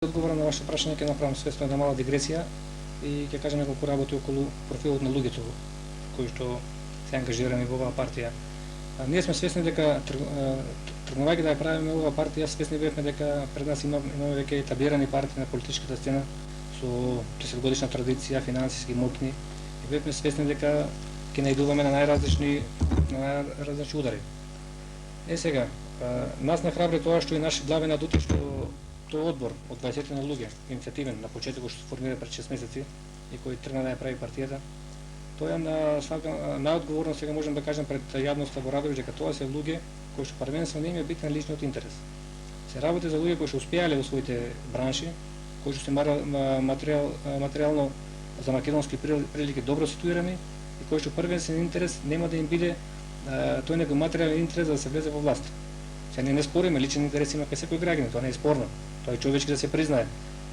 Одговор на ваше прашање ќе направам свесно една мала дигресија и ќе кажам неколку работи околу профилот на луѓето кои што се ангажирани во оваа партија. Ние сме свесни дека тргнувајќи да ја правиме оваа партија, свесни бевме дека пред нас имаме веќе етаблирани партии на политичката сцена со 10-годишна традиција, финансиски моќни и бевме свесни дека ќе наидуваме на најразлични удари. Сега, нас не храбри тоа што и наши главен адути што тој одбор од 20 на луѓе, иницијативен на почетокот што се формира пред 6 месеци и кој тргна да ја прави партијата, тоа најодговорно сега можам да кажам пред јавноста во Радовиш дека тоа се луѓе кои што првенствено не им е битен личниот интерес. Се работи за луѓе кои што успеале во своите бранши, кои што се материјално за македонски прилики добро ситуирани и кои што првенствен интерес нема да им биде тој него материјален интерес да се влезе во власт. Сега ние не спориме, личен интерес има кај секој граѓанин, тоа не е спорно. Тоа е човечки да се признае.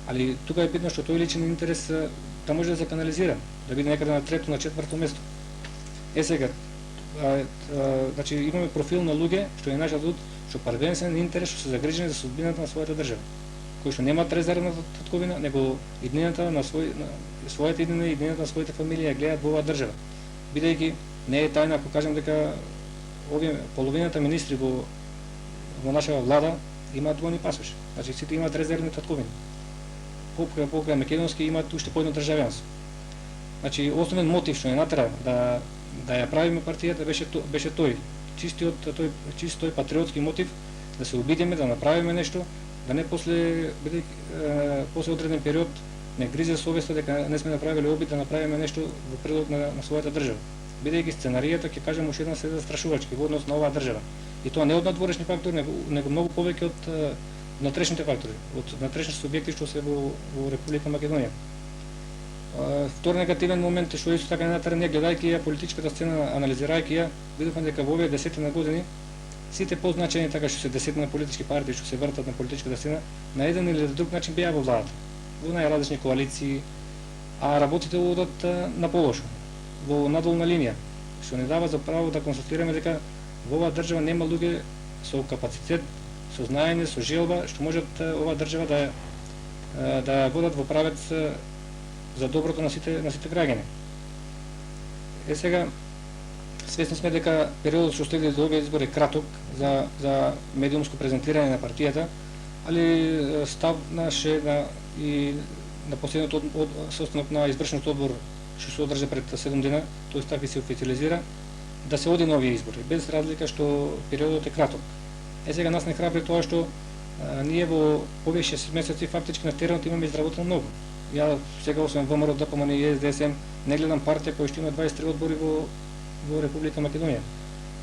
Али тука е битно што тој личен интерес да може да се канализира, да биде некаде на трето, на четврто место. Сега, значи имаме профил на луѓе што е нашиот што првенствен интерес што се загрижени за судбината на својата држава, кои што немаат резервна татковина, него иднината на својата иднина и иднината на своите фамилии ја гледаат во оваа држава. Бидејќи не е тајна ако кажам дека овие половината министри во нашава влада имаат двојни пасоши. Значи сите имаат резервни татковини. Покрај македонски имаат уште по едно државјанство. Значи основен мотив што е натера да ја правиме партијата беше тој тој патриотски мотив да се обидеме да направиме нешто, да не после одреден период не гризе совеста дека не сме направиле обид да направиме нешто во прилог на својата држава. Бидејќи сценаријата ќе кажам уште еднаш се застрашувачки во однос на оваа држава. И тоа не од надворешни фактори, него многу повеќе од внатрешните фактори, од внатрешни субјекти што се во Република Македонија. Втор негативен момент што исто така натера ние гледајќи ја политичката сцена, анализирајќи ја, видовме дека во овие 10 години сите позначени така што се 10 политички партии што се вртат на политичката сцена на еден или друг начин беа во владата, во најразлични коалиции, а работите одат на полошо, во надолна линија, што не дава за право да констатираме дека во оваа држава нема луѓе со капацитет, со знаење, со желба, што можат оваа држава да водат во правец за доброто на сите граѓани. Сега, свесни сме дека периодот што следи до овие избори е краток за медиумско презентирање на партијата, али став и на последниот состанок на извршниот одбор што се одржа пред 7 дена, тој став и се официализира, да се оди на овие избори, без разлика што периодот е краток. Сега нас не храбри тоа што ние во овие 6 месеци фактички на теренот имаме изработено многу. Ја сега освен ВМРО, ДПМН и СДСМ не гледам партија која што има 23 одбори во Република Македонија.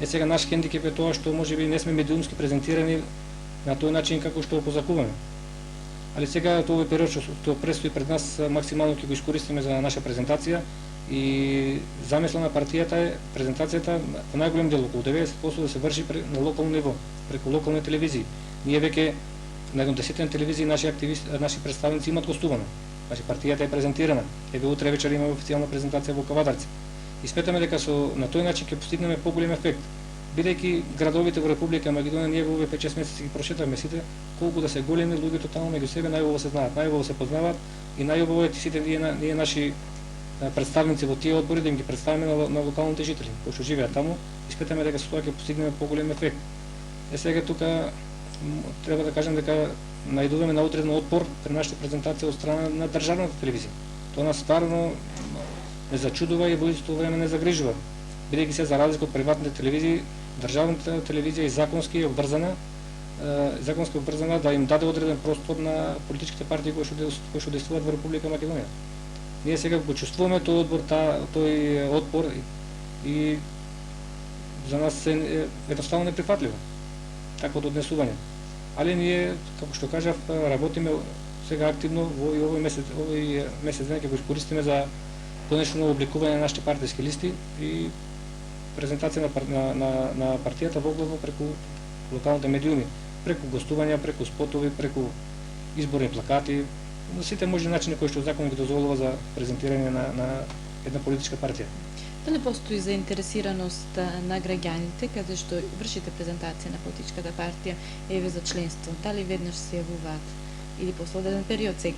Сега наш хендикеп е тоа што можеби не сме медиумски презентирани на тој начин како што позакуваме. Али сега овој период што предстои пред нас максимално ќе го искористиме за наша презентација и замисла на партијата е презентацијата во најголем дел, околу 90% да се врши на локално ниво, преку локални телевизии. Ние веќе на едно 10 телевизии наши представници имат гостувано. Значи партијата е презентирана. Еве утре вечер имаме официјална презентација во Кавадарци. И сметаме дека на тој начин ќе постигнеме поголем ефект. Бидејќи градовите во Република Македонија ние во овие 5-6 месеци ги прошетавме сите, колку да се големи луѓето таму меѓу себе најубаво се знаат, најубаво се познаваат и најубаво е сите ние наши представници во тие одбори да им ги представиме на локалните жители кои што живеат таму и сметаме дека со тоа ќе постигнеме поголем ефект. Сега тука треба да кажам дека најдуваме на одреден отпор при нашата презентација од страна на државната телевизија. Тоа нас стварно не зачудува и во исто време не загрижува, бидејќи се за разлика од приватните телевизии, државната телевизија и законски е обврзана да им даде одреден простор на политичките партии кои што действуваат во Република Македонија. Ние сега го чувствуваме тој отпор и за нас е едноставно неприфатливо таквото однесување. Али ние, како што кажав, работиме сега активно во овој месец ден ќе го искористиме за конечно обликување на нашите партиски листи и презентација на партијата во главно преку локалните медиуми, преку гостувања, преку спотови, преку изборни плакати, на сите можни начини кои што законот ги дозволува за презентирање на една политичка партија. Дали постои заинтересираност на граѓаните каде што вршите презентација на политичката партија еве за членство? Дали веднаш се јавуваат или после одреден период сега?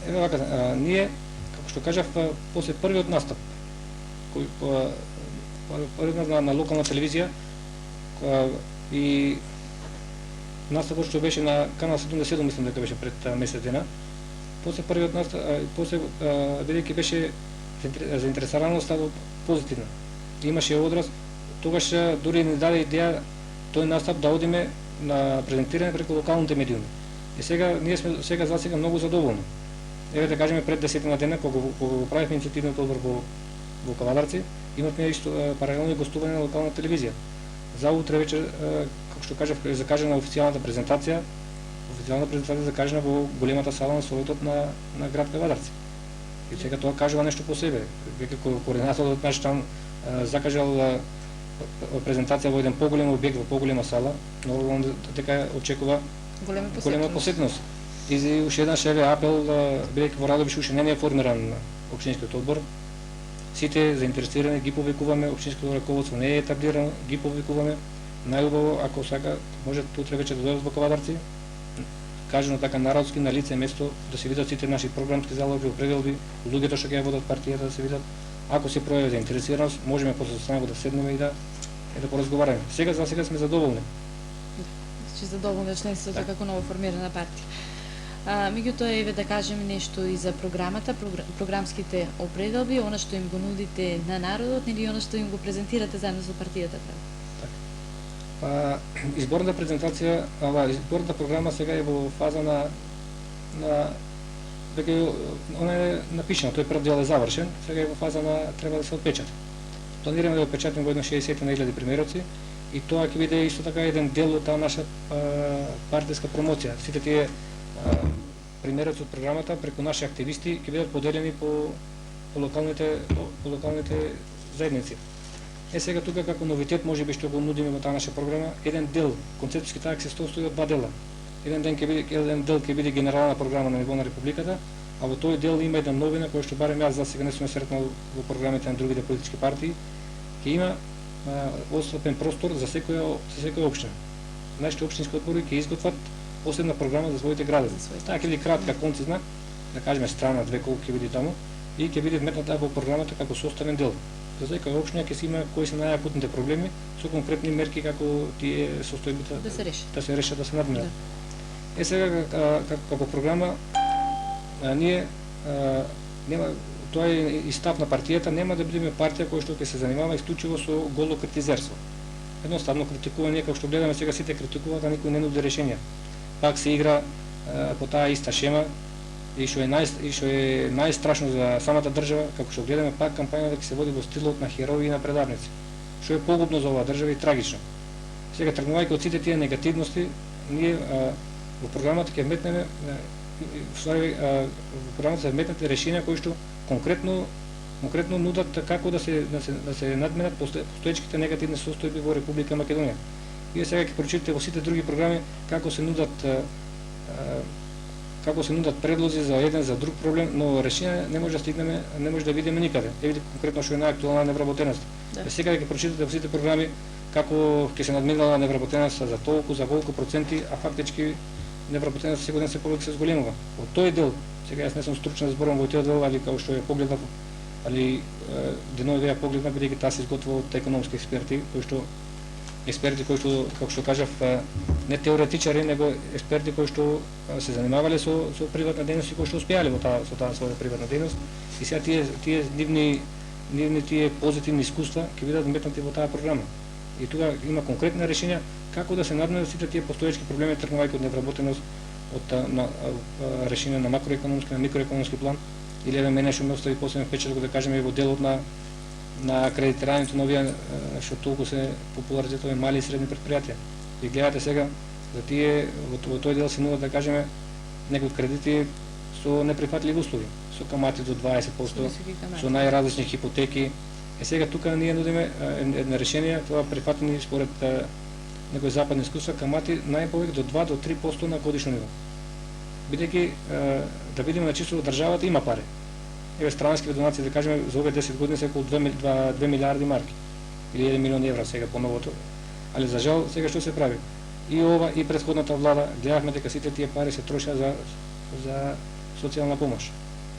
Еве вака, ние, како што кажав, после првиот настап, кој првиот на локална телевизија и настапот што беше на канал 77, мислам дека беше пред месец дена. После првиот настап, после бидејќи беше заинтересираноста позитивна. Имаше одраз, тогаш дури ни даде идеја тој настап да одиме на презентирање преку локалните медиуми. И сега ние сме за сега многу задоволни. Еве да кажеме пред 10 дена кога го правевме иницијативниот одбор во Кавадарци, имавме исто паралелно гостување на локална телевизија. За утре вечер, како што кажав, е закажана официјалната презентација, закажана во големата сала на Советот на град Кавадарци. И сега тоа кажува нешто по себе. Веќе координаторот наш там закажал презентација во еден поголем објект, во поголема сала, нормално дека очекува голема посетност. И уште еднаш еве апел, бидејќи во Радовиш уште не е формиран општинскиот одбор, сите заинтересирани ги повикуваме, општинското раководство не е етаблирано, ги повикуваме. Најубаво, ако сака, може утре вечер да дојдат во Кавадарци, кажано така народски, на лице место, да се видат сите наши програмски залози, определби, луѓето што ќе ја водат партијата да се видат. Ако се пројави заинтересираност, можеме после станаго да седнеме и да поразговараме. Сега за сега сме задоволни. Значи задоволни членството како ново формирана партија. Меѓутоа, еве да кажеме нешто и за програмата, програмските определби, она што им го нудите на народот или она што им го презентирате заедно со партијата. Изборната презентација, изборната програма сега е во фаза на веќе она е напишана, тој прв дел е завршен, сега е во фаза на треба да се отпечати. Планираме да отпечатиме во едно 60.000 примероци и тоа ќе биде исто така еден дел од таа наша партиска промоција. Сите тие примероци од програмата преку наши активисти ќе бидат поделени по локалните заедници. Сега тука како новитет можеби што го нудиме во таа наша програма, еден дел концептуски таак се состои од два дела. Еден дел ќе биде генерална програма на ниво на републиката, а во тој дел има една новина која што барем јас за сега не сум сретнал во програмите на другите политички партии, ќе има отстапен простор за секоја општина. Нашите општински одбори ќе изготват посебна програма за своите градови. Таа ќе биде кратка, концизна, да кажеме страна, две колку ќе биде таму, и ќе биде вметната во програмата како составен дел. За секоја општина ќе се има кои се најакутните проблеми со конкретни мерки како тие состојбите да се решат, да се надминат. Сега како програма ние нема, тоа е и став на партијата, нема да бидеме партија која што ќе се занимава исклучиво со голо критизерство. Едноставно критикување, како што гледаме сега сите критикуваат, а никој не нуди решенија. Пак се игра по таа иста шема и што е најстрашно за самата држава, како што гледаме пак кампањата ќе се води во стилот на херои и на предавници, што е погубно за оваа држава и трагично. Сега тргнувајќи од сите тие негативности, ние во програмата ќе вметнеме во програмата се вметнете решенија кои што конкретно нудат како да се надменат постоечките негативни состојби во Република Македонија. Вие сега ќе прочитате во сите други програми како се нудат предлози за еден за друг проблем, но решение не може да стигнеме, не може да видиме никаде. Еве конкретно што е најактуелна невработеност. Сега ќе прочитате во сите програми како ќе се надминала невработеноста за толку, за колку проценти, а фактички невработеноста секој ден се повеќе се зголемува. Од тој дел, сега јас не сум стручен да зборам во тој дел, али како што ја погледнав, али денови ја погледнав бидејќи таа се изготвува од економски експерти, кои што како што кажав, не теоретичари, него експерти кои што се занимавале со приватна дејност и кои што успеале со таа своја приватна дејност. И сега тие нивни тие позитивни искуства ќе бидат вметнати во таа програма. И тука има конкретни решенја како да се надминат сите тие постоечки проблеми, тргнувајќи од невработеност, од решенја на макроекономски, на микроекономски план, или еве мене што ме остави посебен впечаток да кажеме во делот на кредитирањето на овие што толку се популаризирани мали и средни предпријатија. И гледате сега за тие во тој дел се нудат да кажеме некои кредити со неприфатливи услови, со камати до 20%, со најразлични хипотеки. Сега тука ние нудиме една решение, тоа прифатени според некои западни искуства, камати најповеќе до 2 до 3% на годишно ниво. Бидејќи да видиме на чисто државата има пари. Еве странски донации да кажеме за овие 10 години се околу 2 милиарди марки или 1 милион евра сега по новото. Али за жал сега што се прави? и ова и претходната влада гледавме дека сите тие пари се трошат за социјална помош.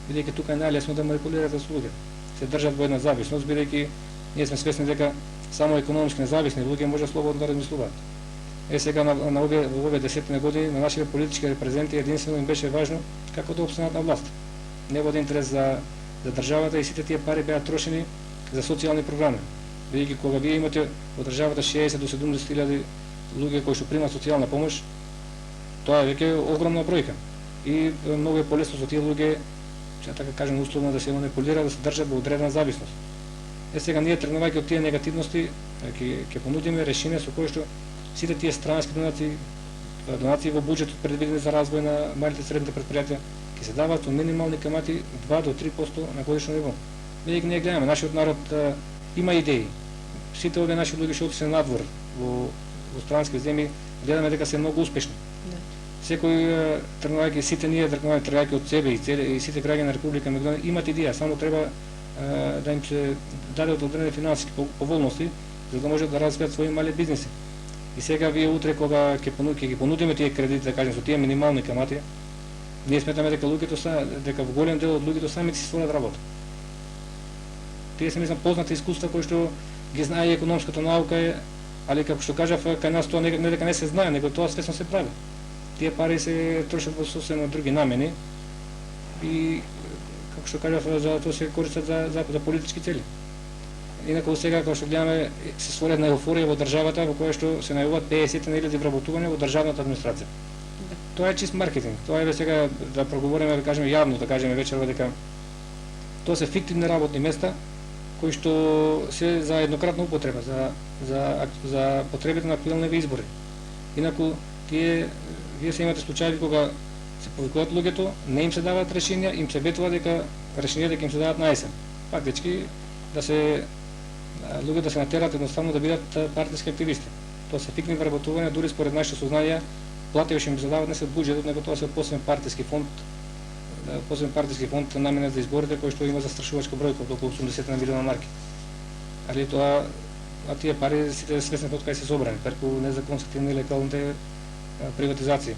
Бидејќи тука е најлесно да манипулирате со луѓе. Се држат во една зависност, бидејќи ние сме свесни дека само економски независни луѓе може слободно да размислуваат. Сега во овие 10 години на нашите политички репрезенти единствено им беше важно како да опстанат на власт. Не во интерес за државата и сите тие пари беа трошени за социјални програми. Бидејќи кога вие имате во државата 60 до 70.000 луѓе кои што примаат социјална помош, тоа е веќе огромна бројка. И многу е полесно за тие луѓе, ќе така кажем условно, да се манипулира, да се држат во одредена зависност. Сега ние тргнувајќи од тие негативности, ќе понудиме решение со кое што сите тие странски донации во буџетот предвидени за развој на малите и средните предпријатија ќе се даваат со минимални камати 2 до 3% на годишно ниво. Бидејќи ние гледаме, нашиот народ има идеи. Сите овие наши луѓе што се надвор во странски земји, гледаме дека се многу успешни. Секој тргнувајќи, сите ние тргнувајќи од себе и сите граѓани на Република Македонија имат идеја, само треба да им се даде одредени финансиски поволности за да можат да развијат своји мали бизнеси. И сега вие утре кога ќе ги понудиме тие кредити, да кажем со тие минимални камати, ние сметаме дека дека во голем дел од луѓето сами си створат работа. Тие се мислам познати искуства кои што ги знае и економската наука, али како што кажав, кај нас тоа не дека не се знае, него тоа свесно се прави. Тие пари се трошат во сосема други намени и како што кажав, за тоа се користат за политички цели. Инаку сега кога што гледаме се створила една еуфорија во државата во која што се најавуваат 50.000 вработувања во државната администрација. Тоа е чист маркетинг. Тоа е сега да проговориме, да кажеме јавно, да кажеме вечерва дека тоа се фиктивни работни места кои што се за еднократна употреба, за потребите на актуелните избори. Инаку вие се имате случаи кога се повикуваат луѓето, не им се даваат решенија, им се ветува дека решенијата им се даваат на есен. Фактички луѓето да се натерат едноставно да бидат партиски активисти. Тоа се фиктивни вработувања, дури според нашите сознанија, плати што им се даваат не се буџетот, него тоа се посебен партиски фонд наменет за изборите кој што има застрашувачка бројка од околу 80 милиона марки. Али тие пари сите свесни од кај се собрани, преку незаконските и нелегалните приватизации.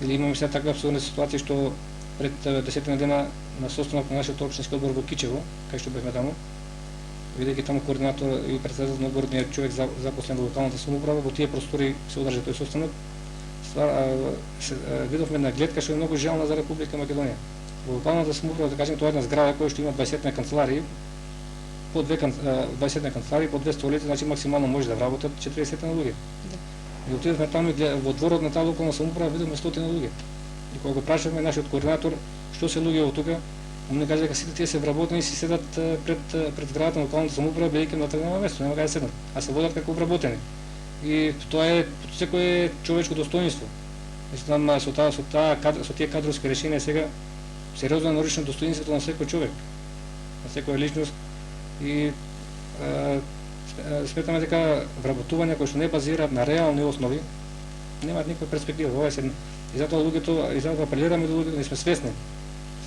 Или имаме сега таква абсурдна ситуација што пред 10 дена на состанок на нашиот општински одбор во Кичево, кај што бевме таму, бидејќи таму координатор и претседател на одборот човек запослен во локалната самоуправа, во тие простори се одржа тој состанок. Видовме една гледка што е многу желна за Република Македонија. Во локалната самоуправа, да кажем, тоа е една зграда која што има 20 канцеларии, по 20 канцеларии, по 2 столици, значи максимално може да вработат 40 на луѓе. И отидовме таму во дворот на таа локална самоуправа, видовме 100 луѓе. И кога го прашавме нашиот координатор што се луѓе во тука, он ни кажа дека сите тие се вработени и си седат пред зградата на локалната самоуправа, бидејќи на тргнено место, нема каде седнат, а се водат како вработени. И тоа е секое човечко достоинство. Мислам, со тие кадровски решенија сега сериозно нарушено достоинството на секој човек, на секоја личност и сметаме дека вработувања кои што не базираат на реални основи немаат никаква перспектива. Ова е и затоа луѓето, и затоа апелираме до луѓето, не сме свесни.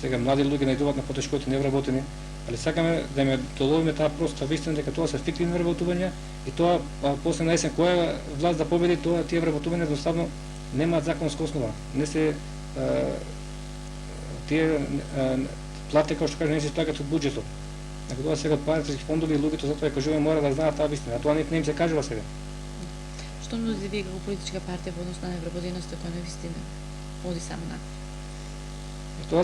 Сега млади луѓе најдуваат на потешкоти невработени, али сакаме да им доловиме таа проста вистина дека тоа се фиктивни вработувања и тоа после на есен која власт да победи, тоа тие вработувања едноставно немаат законска основа. Не се тие плати, како што кажа, не се исплаќаат од буџетот. Ако тоа сега од партиски фондови и луѓето затоа кажуваме мора да знаат таа вистина, а тоа не им се кажува сега. Што нудите вие како политичка партија во однос на невработеноста која на вистина оди само напред? Тоа